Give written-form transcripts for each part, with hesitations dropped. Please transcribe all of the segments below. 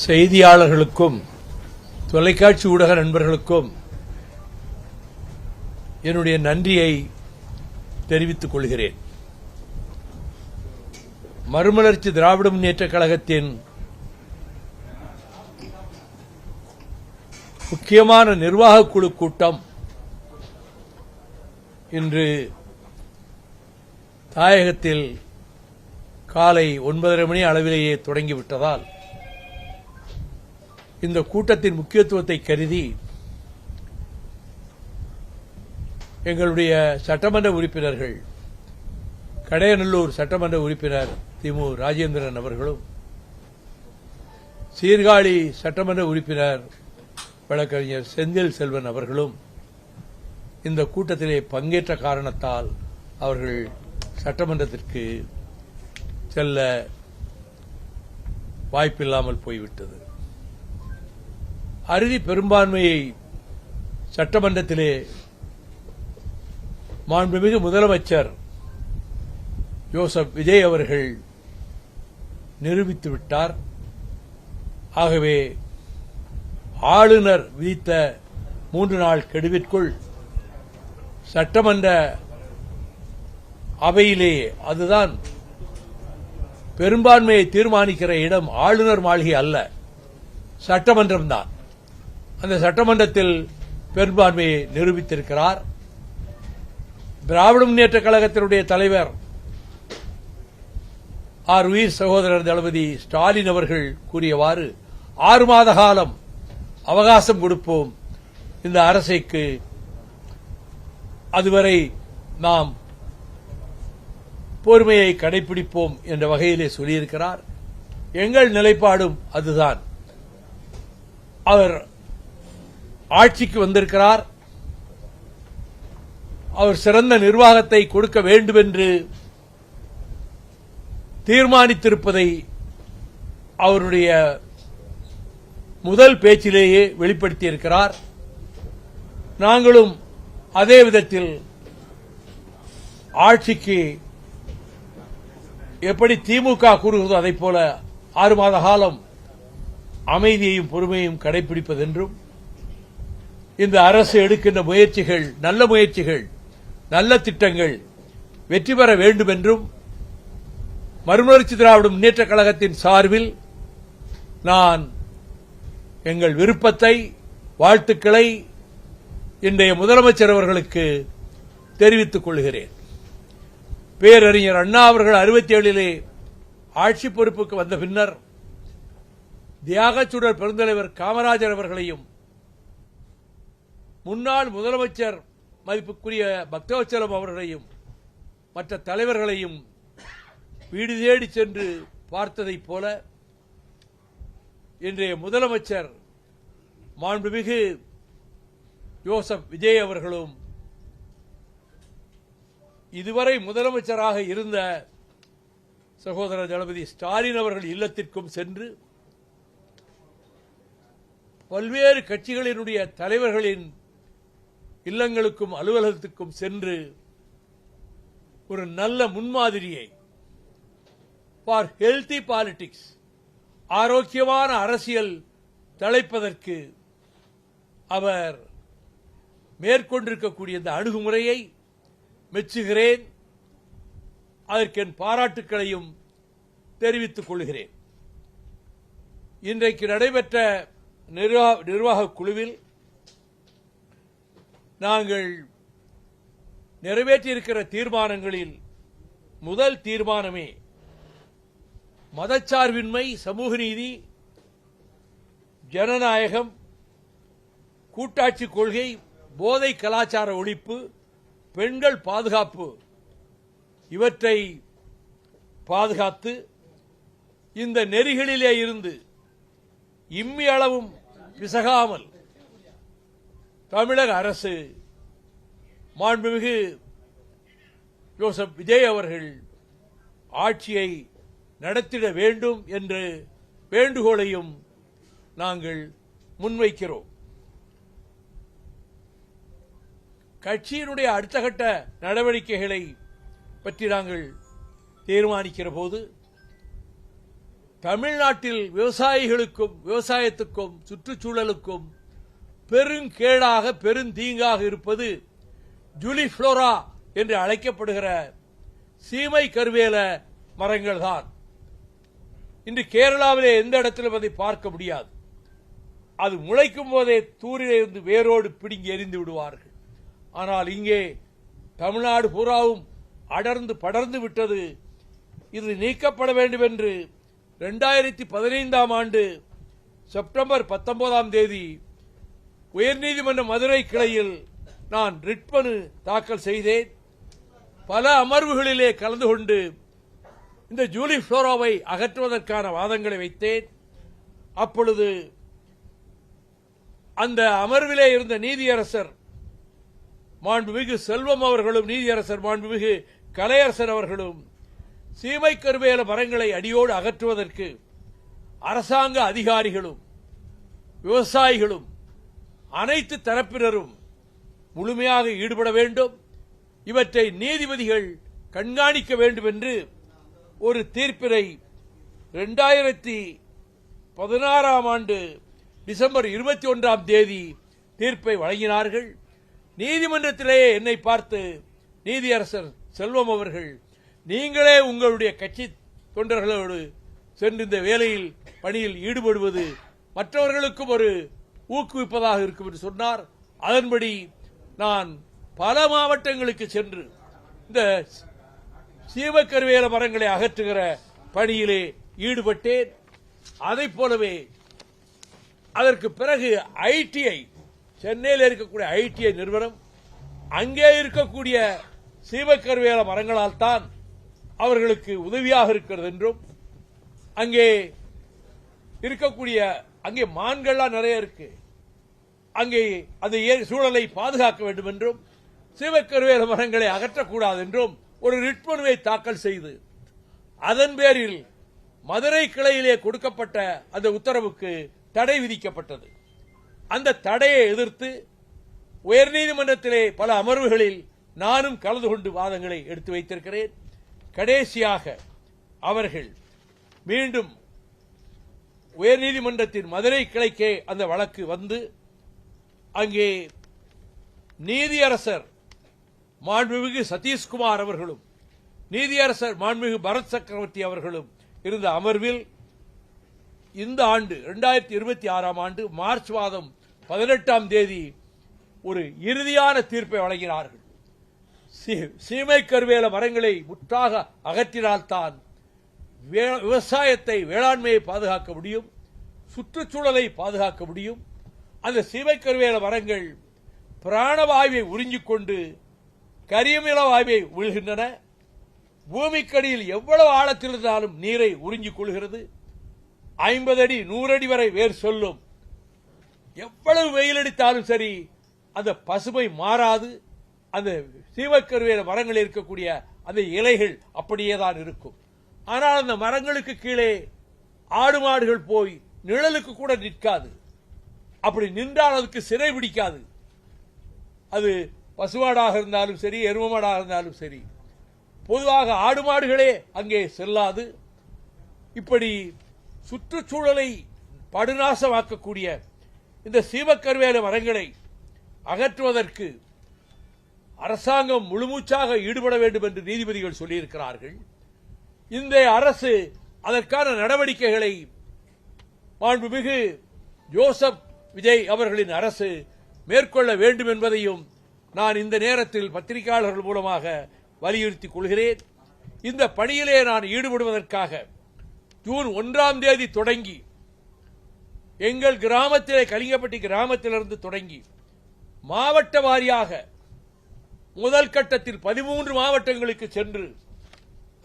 செய்தியாளர்களுக்கும் தொலைக்காட்சி ஊடக நண்பர்களுக்கும் என்னுடைய நன்றியை தெரிவித்துக் கொள்கிறேன். மறுமலர்ச்சி திராவிட முன்னேற்றக் கழகத்தின் முக்கியமான நிர்வாகக் குழு கூட்டம் இன்று தாயகத்தில் காலை 9:30 மணி அளவிலேயே தொடங்கிவிட்டதால் இந்த கூட்டத்தின் முக்கியத்துவத்தை கருதி எங்களுடைய சட்டமன்ற உறுப்பினர்கள் கடையநல்லூர் சட்டமன்ற உறுப்பினர் திமு ராஜேந்திரன் அவர்களும் சீர்காழி சட்டமன்ற உறுப்பினர் வழக்கறிஞர் செந்தில் செல்வன் அவர்களும் இந்த கூட்டத்திலே பங்கேற்ற காரணத்தால் அவர்கள் சட்டமன்றத்திற்கு செல்ல வாய்ப்பில்லாமல் போய்விட்டது. அறுதி பெரும்பான்மையை சட்டமன்றத்திலே மாண்புமிகு முதலமைச்சர் ஜோசப் விஜய் அவர்கள் நிரூபித்துவிட்டார். ஆகவே ஆளுநர் விதித்த 3 நாள் கெடுவிற்குள் சட்டமன்ற அவையிலேயே, அதுதான் பெரும்பான்மையை தீர்மானிக்கிற இடம் ஆளுநர் மாளிகை அல்ல, சட்டமன்றம்தான். அந்த சட்டமன்றத்தில் பெரும்பான்மையை நிரூபித்திருக்கிறார். திராவிட முன்னேற்றக் கழகத்தினுடைய தலைவர் ஆர் உயிர் சகோதரர் தளபதி ஸ்டாலின் அவர்கள் கூறியவாறு 6 மாத காலம் அவகாசம் கொடுப்போம் இந்த அரசுக்கு, அதுவரை நாம் பொறுமையை கடைபிடிப்போம் என்ற வகையிலே சொல்லியிருக்கிறார். எங்கள் நிலைப்பாடும் அதுதான். அவர் ஆட்சிக்கு வந்திருக்கிறார். அவர் சிறந்த நிர்வாகத்தை கொடுக்க வேண்டும் என்று தீர்மானித்திருப்பதை அவருடைய முதல் பேச்சிலேயே வெளிப்படுத்தியிருக்கிறார். நாங்களும் அதே விதத்தில் ஆட்சிக்கு எப்படி திமுக கூறுகிறதோ அதைப் போல 6 மாத காலம் அமைதியையும் பொறுமையையும் கடைபிடிப்பதென்றும், இந்த அரசு எடுக்கின்ற முயற்சிகள் நல்ல முயற்சிகள், நல்ல திட்டங்கள் வெற்றி பெற வேண்டும் என்றும் மறுமலர்ச்சி திராவிட முன்னேற்றக் கழகத்தின் சார்பில் நான் எங்கள் விருப்பத்தை, வாழ்த்துக்களை இன்றைய முதலமைச்சர் அவர்களுக்கு தெரிவித்துக் கொள்கிறேன். பேரறிஞர் அண்ணா அவர்கள் 67 ஆட்சி பொறுப்புக்கு வந்த பின்னர் தியாகச்சுடர் பெருந்தலைவர் காமராஜர் அவர்களையும் முன்னாள் முதலமைச்சர் மதிப்புக்குரிய பக்தவச்சலம் அவர்களையும் மற்ற தலைவர்களையும் வீடு தேடி சென்று பார்த்ததைப் போல இன்றைய முதலமைச்சர் மாண்புமிகு ஜோசப் விஜய் அவர்களும் இதுவரை முதலமைச்சராக இருந்த சகோதரர் தளபதி ஸ்டாலின் அவர்கள் இல்லத்திற்கும் சென்று பல்வேறு கட்சிகளினுடைய தலைவர்களின் இல்லங்களுக்கும் அலுவலகத்துக்கும் சென்று ஒரு நல்ல முன்மாதிரியை ஃபார் ஹெல்தி பாலிடிக்ஸ், ஆரோக்கியமான அரசியல் தழைப்பதற்கு அவர் மேற்கொண்டிருக்கக்கூடிய இந்த அணுகுமுறையை மெச்சுகிறேன். அதற்கு என் பாராட்டுக்களையும் தெரிவித்துக் கொள்கிறேன். இன்றைக்கு நடைபெற்ற நிர்வாகக் குழுவில் நாங்கள் நிறைவேற்றியிருக்கிற தீர்மானங்களில் முதல் தீர்மானமே மதச்சார்பின்மை, சமூக நீதி, ஜனநாயகம், கூட்டாட்சி கொள்கை, போதை கலாச்சார ஒழிப்பு, பெண்கள் பாதுகாப்பு, இவற்றை பாதுகாத்து இந்த நெறிகளிலே இருந்து இம்மி அளவும் பிசகாமல் தமிழக அரசு மாண்புமிகு ஜோசப் விஜய் அவர்கள் ஆட்சியை நடத்திட வேண்டும் என்ற வேண்டுகோளையும் நாங்கள் முன்வைக்கிறோம். கட்சியினுடைய அடுத்த கட்ட நடவடிக்கைகளை பற்றி நாங்கள் தீர்மானிக்கிற போது தமிழ்நாட்டில் விவசாயிகளுக்கும் விவசாயத்துக்கும் சுற்றுச்சூழலுக்கும் பெருங்கேடாக பெருந்தீங்காக இருப்பது ஜூலிஃப்ளோரா என்று அழைக்கப்படுகிற சீமை கருவேல மரங்கள் தான். இன்று கேரளாவிலே எந்த இடத்திலும் அதை பார்க்க முடியாது. அது முளைக்கும் போதே தூரிலே இருந்து வேரோடு பிடுங்கி எறிந்து விடுவார்கள். ஆனால் இங்கே தமிழ்நாடு பூராவும் அடர்ந்து படர்ந்து விட்டது. இது நீக்கப்பட வேண்டும் என்று 2015 ஆண்டு செப்டம்பர் 19 உயர்நீதிமன்ற மதுரை கிளையில் நான் ரிட் மனு தாக்கல் செய்தேன். பல அமர்வுகளிலே கலந்து கொண்டு இந்த ஜூலிஃப்ளோராவை அகற்றுவதற்கான வாதங்களை வைத்தேன். அப்பொழுது அந்த அமர்விலே இருந்த நீதியரசர் மாண்புமிகு செல்வம் அவர்களும் நீதியரசர் மாண்புமிகு கலையரசர் அவர்களும் சீமை கருவேல மரங்களை அடியோடு அகற்றுவதற்கு அரசாங்க அதிகாரிகளும் விவசாயிகளும் அனைத்து தரப்பினரும் முழுமையாக ஈடுபட வேண்டும், இவற்றை நீதிபதிகள் கண்காணிக்க வேண்டும் என்று ஒரு தீர்ப்பினை 2016 ஆண்டு டிசம்பர் 21 தீர்ப்பை வழங்கினார்கள். நீதிமன்றத்திலேயே என்னை பார்த்து நீதியரசர் செல்வம் அவர்கள், நீங்களே உங்களுடைய கட்சி தொண்டர்களோடு சென்று இந்த வேலையில் பணியில் ஈடுபடுவது மற்றவர்களுக்கும் ஒரு ஊக்குவிப்பதாக இருக்கும் என்று சொன்னார். அதன்படி நான் பல மாவட்டங்களுக்கு சென்று இந்த சீமக்கருவேல மரங்களை அகற்றுகிற பணியிலே ஈடுபட்டேன். அதைப் போலவே அதற்கு பிறகு ஐடிஐ சென்னையில் இருக்கக்கூடிய ஐடிஐ நிறுவனம் அங்கே இருக்கக்கூடிய சீமக்கருவேல மரங்களால் தான் அவர்களுக்கு உதவியாக இருக்கிறது என்றும், அங்கே இருக்கக்கூடிய அங்கே மான்கள்லாம் நிறைய இருக்கு, அங்கே அந்த சூழலை பாதுகாக்க வேண்டும் என்றும் சீமக்கருவேல மரங்களை அகற்றக்கூடாது என்றும் ஒரு ரிட் மனுவை தாக்கல் செய்து அதன் பேரில் மதுரை கிளையிலே கொடுக்கப்பட்ட அந்த உத்தரவுக்கு தடை விதிக்கப்பட்டது. அந்த தடையை எதிர்த்து உயர்நீதிமன்றத்திலே பல அமர்வுகளில் நானும் கலந்து கொண்டு வாதங்களை எடுத்து வைத்திருக்கிறேன். கடைசியாக அவர்கள் மீண்டும் உயர்நீதிமன்றத்தின் மதுரை கிளைக்கே அந்த வழக்கு வந்து அங்கே நீதியரசர் மாண்புமிகு சதீஷ்குமார் அவர்களும் நீதியரசர் மாண்புமிகு பரத் சக்கரவர்த்தி அவர்களும் இருந்த அமர்வில் இந்த ஆண்டு 2026 ஆண்டு மார்ச் மாதம் 18 ஒரு இறுதியான தீர்ப்பை வழங்கினார்கள். சீமை கருவேல மரங்களை முற்றாக அகற்றினால்தான் விவசாயத்தை வேளாண்மையை பாதுகாக்க முடியும், சுற்றுச்சூழலை பாதுகாக்க முடியும். அந்த சீமை கருவேல மரங்கள் பிராணவாயுவை உறிஞ்சிக்கொண்டு கரியமில வாயுவை உள்கின்றன. பூமிக்கடியில் எவ்வளவு ஆழத்தில் இருந்தாலும் நீரை உறிஞ்சிக் கொள்கிறது. 50 அடி 100 அடி வரை வேர் சொல்லும். எவ்வளவு வெயில் அடித்தாலும் சரி அந்த பசுமை மாறாது. அந்த சீமக்கருவேல மரங்கள் இருக்கக்கூடிய அந்த இலைகள் அப்படியே தான் இருக்கும். ஆனால் அந்த மரங்களுக்கு கீழே ஆடு மாடுகள் போய் நிழலுக்கு கூட நிற்காது. அப்படி நின்றால் அதுக்கு சிறை பிடிக்காது. அது பசுமாடாக இருந்தாலும் சரி, எருமமாடாக இருந்தாலும் சரி, பொதுவாக ஆடு மாடுகளே அங்கே செல்லாது. இப்படி சுற்றுச்சூழலை படுநாசமாக்கக்கூடிய இந்த சீமக்கருவேல மரங்களை அகற்றுவதற்கு அரசாங்கம் முழுமூச்சாக ஈடுபட வேண்டும் என்று நீதிபதிகள் சொல்லியிருக்கிறார்கள். இந்த அரசு அதற்கான நடவடிக்கைகளை மாண்புமிகு ஜோசப் விஜய் அவர்களின் அரசு மேற்கொள்ள வேண்டும் என்பதையும் நான் இந்த நேரத்தில் பத்திரிகையாளர்கள் மூலமாக வலியுறுத்திக் கொள்கிறேன். இந்த பணியிலே நான் ஈடுபடுவதற்காக ஜூன் 1 தொடங்கி எங்கள் கிராமத்திலே கலிங்கப்பட்டி கிராமத்திலிருந்து தொடங்கி மாவட்ட வாரியாக முதல் கட்டத்தில் 13 மாவட்டங்களுக்கு சென்று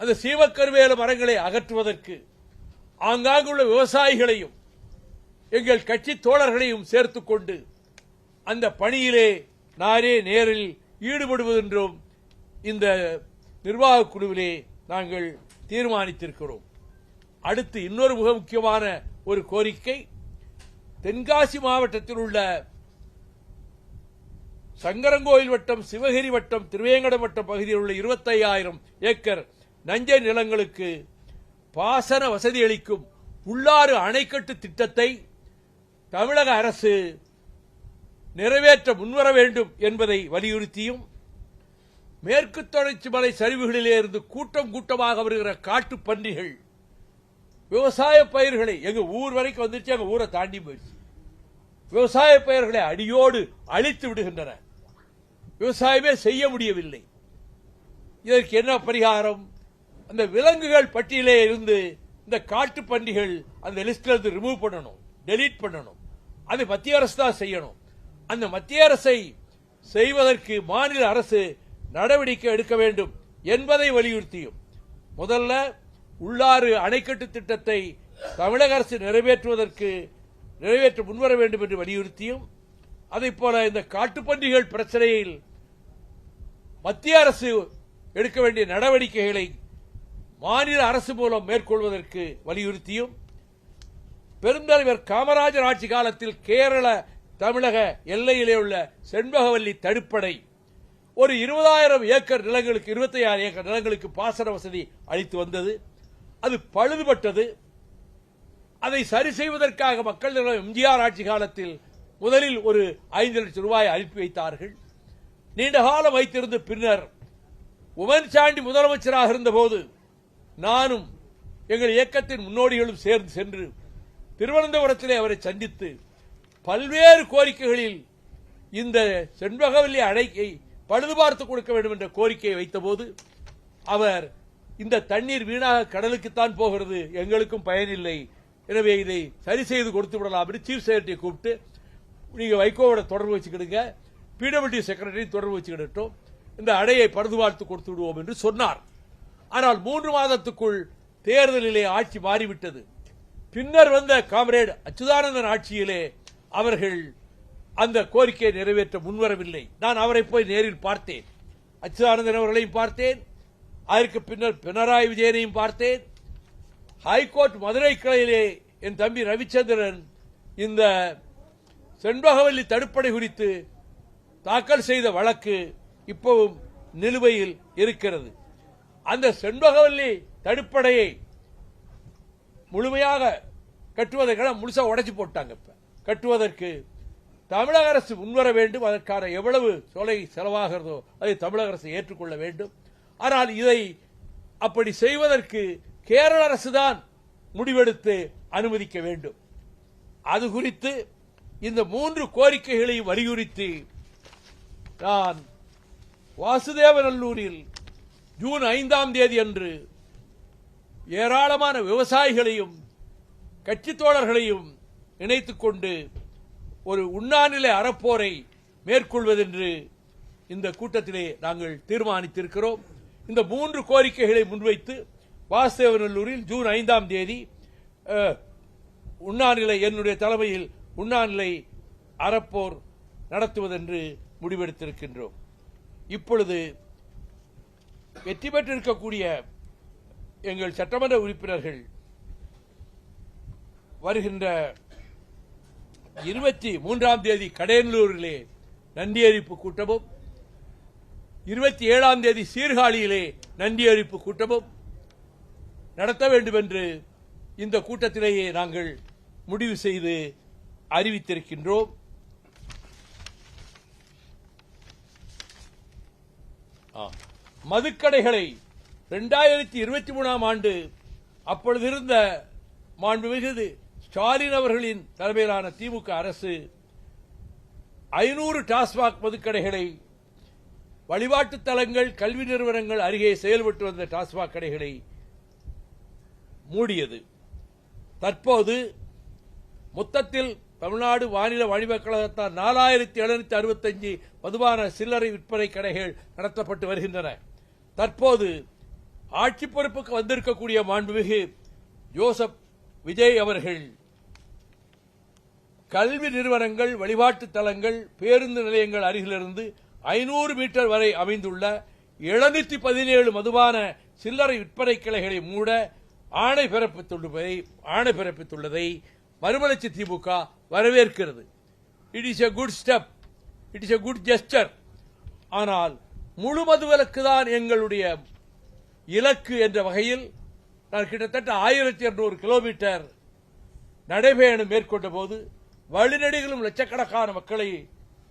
அந்த சீமக்கருவேல மரங்களை அகற்றுவதற்கு ஆங்காங்குள்ள விவசாயிகளையும் எங்கள் கட்சி தோழர்களையும் சேர்த்துக் கொண்டு அந்த பணியிலே நானே நேரில் ஈடுபடுவதென்றும் இந்த நிர்வாகக் குழுவிலே நாங்கள் தீர்மானித்திருக்கிறோம். அடுத்து இன்னொரு மிக முக்கியமான ஒரு கோரிக்கை, தென்காசி மாவட்டத்தில் உள்ள சங்கரங்கோயில் வட்டம், சிவகிரி வட்டம், திருவேங்கடம் வட்டம் பகுதியில் உள்ள 25,000 ஏக்கர் நஞ்சை நிலங்களுக்கு பாசன வசதி அளிக்கும் உள்ளாறு அணைக்கட்டு திட்டத்தை தமிழக அரசு நிறைவேற்ற முன்வர வேண்டும் என்பதை வலியுறுத்தியும் மேற்கு தொடர்ச்சி மலை சரிவுகளிலே இருந்து கூட்டம் கூட்டமாக வருகிற காட்டு பன்றிகள் விவசாய பயிர்களை எங்க ஊர் வரைக்கும் வந்துருச்சு, எங்க ஊரை தாண்டி போயிடுச்சு. விவசாய பயிர்களை அடியோடு அழித்து விடுகின்றன. விவசாயமே செய்ய முடியவில்லை. இதற்கு என்ன பரிகாரம்? அந்த விலங்குகள் பட்டியலே இருந்து இந்த காட்டு பன்றிகள் அந்த லிஸ்ட்ல இருந்து ரிமூவ் பண்ணணும், டெலீட் பண்ணணும். அது மத்திய அரசு தான் செய்யணும். அந்த மத்திய அரசை செய்வதற்கு மாநில அரசு நடவடிக்கை எடுக்க வேண்டும் என்பதை வலியுறுத்தியும் முதல்ல உள்ளாறு அணைக்கட்டு திட்டத்தை தமிழக அரசு நிறைவேற்ற முன்வர வேண்டும் என்று வலியுறுத்தியும் அதைப்போல இந்த காட்டுப்பன்றிகள் பிரச்சனையில் மத்திய அரசு எடுக்க வேண்டிய நடவடிக்கைகளை மாநில அரசு மூலம் மேற்கொள்வதற்கு வலியுறுத்தியும் பெருந்தலைவர் காமராஜர் ஆட்சி காலத்தில் கேரள தமிழக எல்லையிலே உள்ள செண்பகவல்லி தடுப்பணை ஒரு 20,000 ஏக்கர் நிலங்களுக்கு 26 ஏக்கர் நிலங்களுக்கு பாசன வசதி அளித்து வந்தது. அது பழுதுபட்டது. அதை சரி செய்வதற்காக மக்கள் எம்ஜிஆர் ஆட்சி காலத்தில் முதலில் ஒரு 5 லட்சம் ரூபாய் அனுப்பி வைத்தார்கள். நீண்ட காலம் வைத்திருந்த பின்னர் உமன் சாண்டி முதலமைச்சராக இருந்தபோது நானும் எங்கள் இயக்கத்தின் முன்னோடிகளும் சேர்ந்து சென்று திருவனந்தபுரத்திலே அவரை சந்தித்து பல்வேறு கோரிக்கைகளில் இந்த செண்பகவல்லி அணைக்கை பழுது பார்த்து கொடுக்க வேண்டும் என்ற கோரிக்கையை வைத்தபோது அவர் இந்த தண்ணீர் வீணாக கடலுக்குத்தான் போகிறது, எங்களுக்கும் பயனில்லை, எனவே இதை சரி செய்து கொடுத்து விடலாம் என்று சீஃப் செக்ரட்டரியை கூப்பிட்டு நீங்க வைகோவோட தொடர்பு வச்சுக்கிடுங்க, பிடபிள்யூ செக்ரட்டரி தொடர்பு வச்சுக்கிட்டோம், இந்த அணையை பழுது பார்த்து கொடுத்து விடுவோம் என்று சொன்னார். ஆனால் 3 மாதத்துக்குள் தேர்தலிலே ஆட்சி மாறிவிட்டது. பின்னர் வந்த காம்ரேட் அச்சுதானந்தன் ஆட்சியிலே அவர்கள் அந்த கோரிக்கையை நிறைவேற்ற முன்வரவில்லை. நான் அவரை போய் நேரில் பார்த்தேன், அச்சுதானந்தன் அவர்களையும் பார்த்தேன், அதற்கு பின்னர் பினராயி விஜயனையும் பார்த்தேன். ஹைகோர்ட் மதுரை கிளையிலே என் தம்பி ரவிச்சந்திரன் இந்த செண்பகவல்லி தடுப்பணை குறித்து தாக்கல் செய்த வழக்கு இப்பவும் நிலுவையில் இருக்கிறது. அந்த செண்பகவல்லி தடுப்பணையை முழுமையாக கட்டுவதற்கான முழுசா உடைச்சு போட்டாங்க. கட்டுவதற்கு தமிழக அரசு முன்வர வேண்டும். அதற்கான எவ்வளவு தொகை செலவாகிறதோ அதை தமிழக அரசு ஏற்றுக்கொள்ள வேண்டும். ஆனால் இதை அப்படி செய்வதற்கு கேரள அரசு தான் முடிவெடுத்து அனுமதிக்க வேண்டும். அது குறித்து இந்த 3 கோரிக்கைகளையும் வலியுறுத்தி நான் வாசுதேவநல்லூரில் ஜூன் 5ஆம் தேதி அன்று ஏராளமான விவசாயிகளையும் கட்சி தோழர்களையும் இணைத்துக் கொண்டு ஒரு உண்ணாநிலை அறப்போரை மேற்கொள்வதென்று இந்த கூட்டத்திலே நாங்கள் தீர்மானித்திருக்கிறோம். இந்த 3 கோரிக்கைகளை முன்வைத்து வாசுதேவநல்லூரில் ஜூன் 5ஆம் தேதி உண்ணாநிலை என்னுடைய தலைமையில் உண்ணாநிலை அறப்போர் நடத்துவதென்று முடிவெடுத்திருக்கின்றோம். இப்பொழுது வெற்றி பெற்றிருக்கக்கூடிய எங்கள் சட்டமன்ற உறுப்பினர்கள் வருகின்ற 23ஆம் தேதி கடையனூரிலே நன்றி அறிவிப்பு கூட்டமும் 27ஆம் தேதி சீர்காழியிலே நன்றி அறிவிப்பு கூட்டமும் நடத்த வேண்டும் என்று இந்த கூட்டத்திலேயே நாங்கள் முடிவு செய்து அறிவித்திருக்கின்றோம். மதுக்கடைகளை 2023ஆம் ஆண்டு அப்பொழுது இருந்த மாண்புமிகு ஸ்டாலின் அவர்களின் தலைமையிலான திமுக அரசு 500 டாஸ்மாக் மதுக்கடைகளை வழிபாட்டு தலங்கள் கல்வி நிறுவனங்கள் அருகே செயல்பட்டு வந்த டாஸ்மாக் கடைகளை மூடியது. தற்போது மொத்தத்தில் தமிழ்நாடு மாநில வணிகக் கழகத்தால் 4765 மதுபான சில்லறை விற்பனை கடைகள் நடத்தப்பட்டு வருகின்றன. தற்போது ஆட்சி பொறுப்புக்கு வந்திருக்கக்கூடிய மாண்புமிகு ஜோசப் விஜய் அவர்கள் கல்வி நிறுவனங்கள் வழிபாட்டு தலங்கள் பேருந்து நிலையங்கள் அருகிலிருந்து 500 மீட்டர் வரை அமைந்துள்ள 717 மதுபான சில்லறை விற்பனை கிளைகளை மூட ஆணை பிறப்பித்துள்ளதை மறுமலர்ச்சி திமுக வரவேற்கிறது. It is a good step, it is a good gesture. ஆனால் முழு மதுவிலக்கு தான் எங்களுடைய இலக்கு என்ற வகையில் நான் கிட்டத்தட்ட 1200 கிலோமீட்டர் நடைபயணம் மேற்கொண்ட போது வழிநெடுகிலும் லட்சக்கணக்கான மக்களை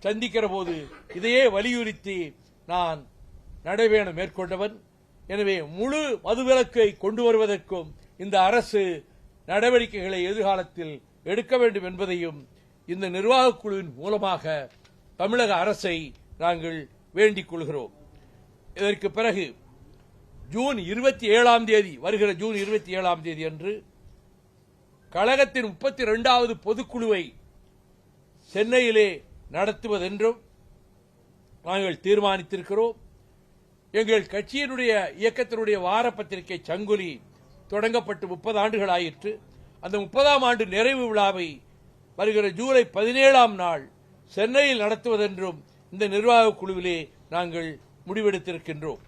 சந்திக்கிற போது இதையே வலியுறுத்தி நான் நடைபயணம் மேற்கொண்டவன். எனவே முழு மதுவிலக்கை கொண்டு வருவதற்கும் இந்த அரசு நடவடிக்கைகளை எதிர்காலத்தில் எடுக்க வேண்டும் என்பதையும் இந்த நிர்வாகக் குழுவின் மூலமாக தமிழக அரசை நாங்கள் வேண்டிக் கொள்கிறோம். இதற்கு பிறகு ஜூன் 27ஆம் தேதி வருகிற ஜூன் 27ஆம் தேதி அன்று கழகத்தின் 32வது பொதுக்குழுவை சென்னையிலே நடத்துவதென்றும் நாங்கள் தீர்மானித்திருக்கிறோம். எங்கள் கட்சியினுடைய இயக்கத்தினுடைய வார பத்திரிகை சங்குலி தொடங்கப்பட்டு 30 ஆண்டுகள் ஆயிற்று. அந்த 30ஆம் ஆண்டு நிறைவு விழாவை வருகிற ஜூலை 17ஆம் நாள் சென்னையில் நடத்துவதென்றும் இந்த நிர்வாக குழுவிலே நாங்கள் முடிவெடுத்திருக்கின்றோம்.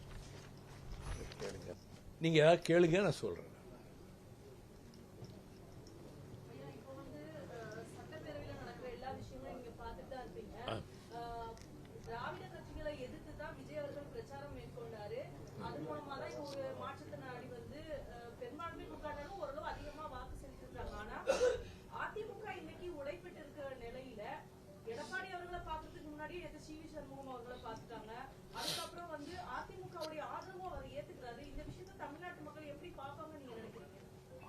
நீங்க ஏதாவது கேளுங்க, நான் சொல்றேன்.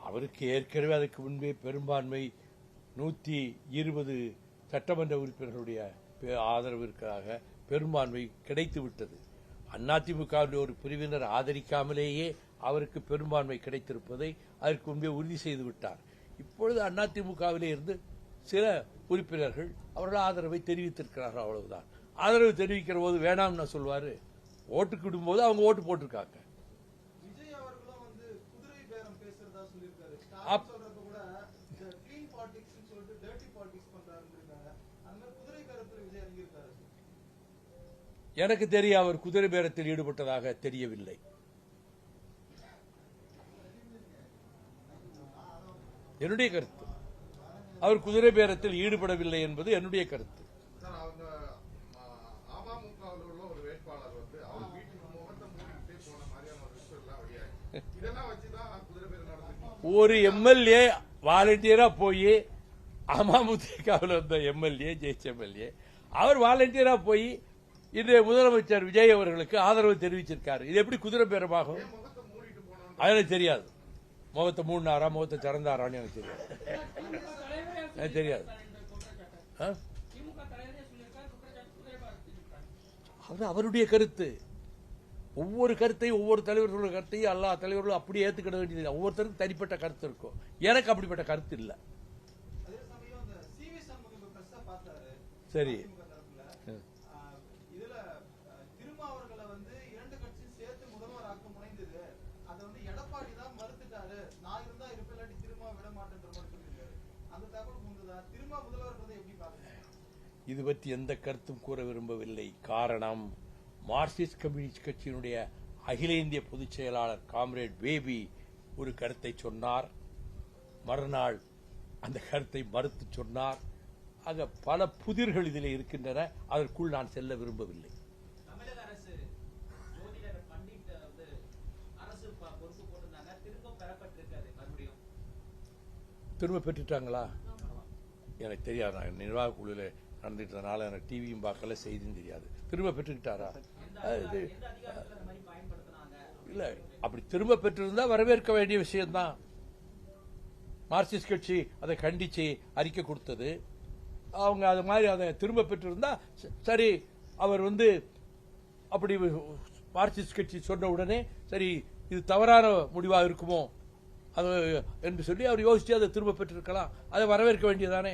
அவருக்கு ஏற்கனவே அதுக்கு முன்பே பெரும்பான்மை 120 சட்டமன்ற உறுப்பினர்களுடைய ஆதரவிற்காக பெரும்பான்மை கிடைத்துவிட்டது. அதிமுகவுடைய ஒரு பிரிவினர் ஆதரிக்காமலேயே அவருக்கு பெரும்பான்மை கிடைத்திருப்பதை அதற்கு முன்பே உறுதி செய்து விட்டார். இப்பொழுது அதிமுகவிலே இருந்து சில உறுப்பினர்கள் அவர்கள் ஆதரவை தெரிவித்திருக்கிறார்கள், அவ்வளவுதான். ஆதரவு தெரிவிக்கிற போது வேணாம்னு சொல்வாரு. ஓட்டுக்கு விடும்போது அவங்க ஓட்டு போட்டிருக்காங்க. எனக்கு தெரிய அவர் குதிரை பேரத்தில் ஈடுபட்டதாக தெரியவில்லை. என்னுடைய கருத்து அவர் குதிரை பேரத்தில் ஈடுபடவில்லை என்பது என்னுடைய கருத்து. ஒரு எம்எல்ஏ வாலண்டியரா போய் அமமுகவில் வந்த எம்எல்ஏ ஜெயிச்ச எம்எல்ஏ அவர் வாலண்டியரா போய் இன்றைய முதலமைச்சர் விஜய் அவர்களுக்கு ஆதரவு தெரிவிச்சிருக்காரு. இது எப்படி குதிரை பேரமாகும்? எனக்கு தெரியாது. முகத்தை மூடினாரா முகத்தை திறந்தாரான்னு எனக்கு தெரியாது. எனக்கு தெரியாது. அவருடைய கருத்து. ஒவ்வொரு கருத்தையும் ஒவ்வொரு தலைவர்களுடைய கருத்தையும் எல்லா தலைவர்களும் அப்படியே ஏற்றுக்கிட வேண்டியது. ஒவ்வொருத்தருக்கும் தனிப்பட்ட கருத்து இருக்கும். எனக்கு அப்படிப்பட்ட கருத்து இல்லை. சரி, இது பற்றி எந்த கருத்தும் கூற விரும்பவில்லை. காரணம், மார்க்சிஸ்ட் கம்யூனிஸ்ட் கட்சியினுடைய அகில இந்திய பொதுச் செயலாளர் காம்ரேட் பேபி ஒரு கருத்தை சொன்னார், மறுநாள் அந்த கருத்தை மறுத்து சொன்னார். ஆக பல புதிர்கள் இதில் இருக்கின்றன. அதற்குள் நான் செல்ல விரும்பவில்லை. திரும்ப பெற்றுட்டாங்களா? எனக்கு தெரியாது. நான் நிர்வாக குழுவில் நடந்துட்டதுனால எனக்கு டிவியும் பார்க்கல, செய்தியும் தெரியாது. திரும்ப பெற்றுக்கிட்டாரா? இல்ல, அப்படி திரும்ப பெற்றிருந்தா வரவேற்க வேண்டிய விஷயம்தான். மார்க்சிஸ்ட் கட்சி அதை கண்டிச்சு அறிக்கை கொடுத்தது. அவங்க அது மாதிரி அதை திரும்ப பெற்றிருந்தா சரி. அவர் அப்படி மார்க்சிஸ்ட் கட்சி சொன்ன உடனே சரி இது தவறான முடிவாக இருக்குமோ அது என்று சொல்லி அவர் யோசிச்சு அதை திரும்ப பெற்றிருக்கலாம். அதை வரவேற்க வேண்டியதானே.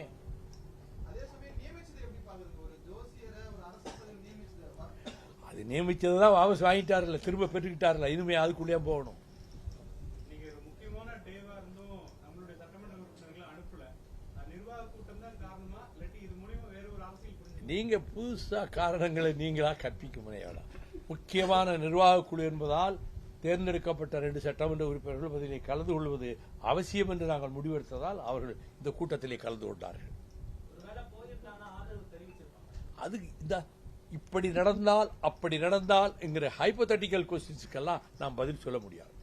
அது நியமிச்சதுதான் வாபஸ் வாங்கிட்டாருல, திரும்ப பெற்றுக்கிட்டாருல. இனிமே அதுக்குள்ளே போகணும். நீங்க புதுசா காரணங்களை நீங்களா கற்பிக்க முடியாது. முக்கியமான நிர்வாக குழு என்பதால் தேர்ந்தெடுக்கப்பட்ட 2 சட்டமன்ற உறுப்பினர்கள் அதிலே கலந்து கொள்வது அவசியம் என்று நாங்கள் முடிவெடுத்ததால் அவர்கள் இந்த கூட்டத்திலே கலந்து கொண்டார்கள். அது இப்படி நடந்தால் அப்படி நடந்தால் என்கிற ஹைப்போதெட்டிக்கல் கொஸ்டின்ஸ்க்கெல்லாம் நாம் பதில் சொல்ல முடியாது.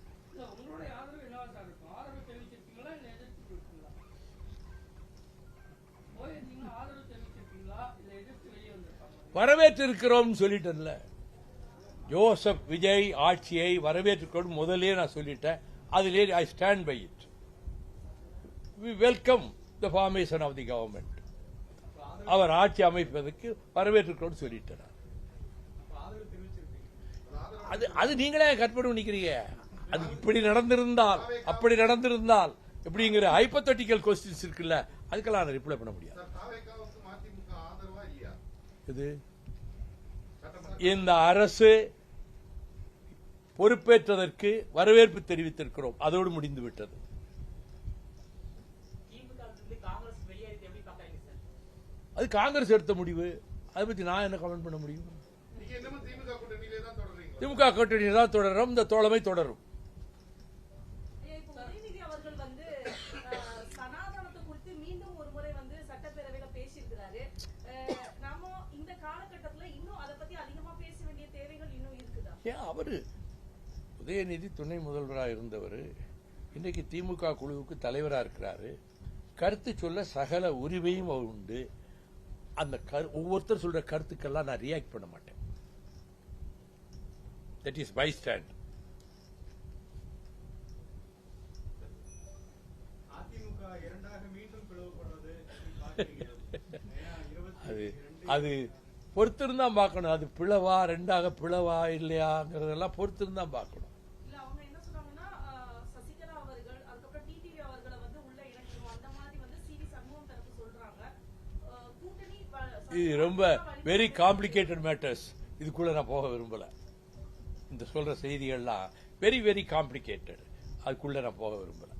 வரவேற்றிருக்கிறோம் சொல்லிட்டேன்ல. ஜோசப் விஜய் ஆட்சியை வரவேற்றுக்கொண்டு முதலே நான் சொல்லிட்டேன். அதிலே I stand by it. We welcome the formation of the government. அவர் ஆட்சி அமைப்பதற்கு வரவேற்றுக்கொண்டு சொல்லிட்டேன். அது நீங்களே கற்பனை பண்ணிக்கிறீங்க. அது இப்படி நடந்திருந்தால் அப்படி நடந்திருந்தால் எப்படிங்கிற ஹைப்போதெட்டிக்கல் கொஸ்டின்ஸ் இருக்குல்ல, அதுக்கெல்லாம் நான் ரிப்ளை பண்ண முடியாது. இது இந்த அரசு பொறுப்பேற்றதற்கு வரவேற்பு தெரிவித்திருக்கிறோம். அதோடு முடிந்து விட்டது. அது காங்கிரஸ் எடுத்த முடிவு. அதை பத்தி நான் என்ன கமெண்ட் பண்ண முடியும்? திமுக கூட்டணியை தான் தொடரும். இந்த தோழமை தொடரும். அவரு உதயநிதி துணை முதல்வராக இருந்தவர், இன்றைக்கு திமுக குழுவுக்கு தலைவராக இருக்கிறாரு. கருத்து சொல்ல சகல உரிமையும் அவர் உண்டு. அந்த ஒவ்வொருத்தர் சொல்ற கருத்துக்கெல்லாம் நான் ரியாக்ட் பண்ண மாட்டேன். That is my stand. அது பொறுத்திருந்தா பார்க்கணும். அது பிளவா ரெண்டாக பிளவா இல்லையாங்கிறதெல்லாம் பொறுத்திருந்தா பார்க்கணும். இது ரொம்ப வெரி காம்ப்ளிகேட்டட் மேட்டர்ஸ். இதுக்குள்ள நான் போக விரும்பல. இந்த சொல்ற செய்திகள்லாம் வெரி வெரி காம்ப்ளிகேட்டட். அதுக்குள்ள நான் போக விரும்பல.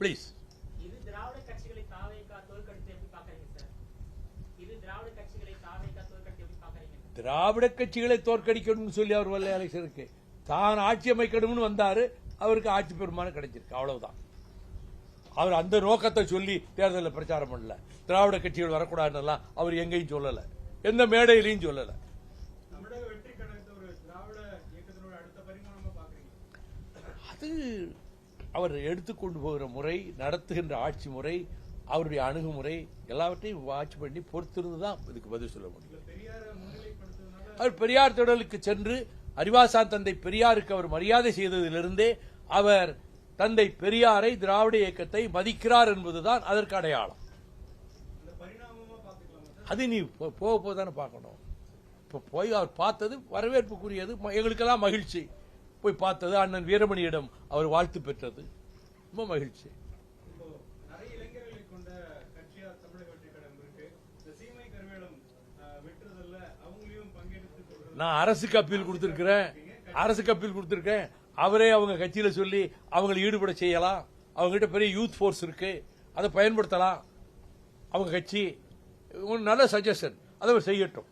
பிளீஸ். திராவிட கட்சிகளை தோற்கடிக்கணும்னு சொல்லி அவர் வல்ல அலைசருக்கு தான் ஆட்சி அமைக்கணும்னு வந்தாரு. அவருக்கு ஆட்சி பெருமானம் கிடைச்சிருக்கு. அவ்வளவுதான். அவர் அந்த நோக்கத்தை சொல்லி தேர்தலில் பிரச்சாரம் பண்ணல. திராவிட கட்சிகள் வரக்கூடாதுன்னு அவர் எங்கேயும் சொல்லல, எந்த மேடையிலையும் சொல்லல. அது அவர் எடுத்துக்கொண்டு போகிற முறை, நடத்துகின்ற ஆட்சி முறை, அவருடைய அணுகுமுறை எல்லாவற்றையும் வாட்ச் பண்ணி பொறுத்திருந்துதான் இதுக்கு பதில் சொல்ல முடியும். அவர் பெரியார் திடலுக்கு சென்று அறிவாசான் தந்தை பெரியாருக்கு அவர் மரியாதை செய்ததிலிருந்தே அவர் தந்தை பெரியாரை, திராவிட இயக்கத்தை மதிக்கிறார் என்பதுதான் அதற்கு அடையாளம். அது நீ போக போதானே பார்க்கணும். இப்ப போய் அவர் பார்த்தது வரவேற்புக்குரியது. எங்களுக்கெல்லாம் மகிழ்ச்சி. போய் பார்த்தது, அண்ணன் வீரமணியிடம் அவர் வாழ்த்து பெற்றது, ரொம்ப மகிழ்ச்சி. நான் அரசுக்கு அப்பீல் கொடுத்திருக்கேன். அவரே அவங்க கட்சியில சொல்லி அவங்களை ஈடுபட செய்யலாம். அவங்க கிட்ட பெரிய யூத் போர்ஸ் இருக்கு, அதை பயன்படுத்தலாம். அவங்க கட்சி நல்ல சஜஷன், அதை செய்யட்டும்.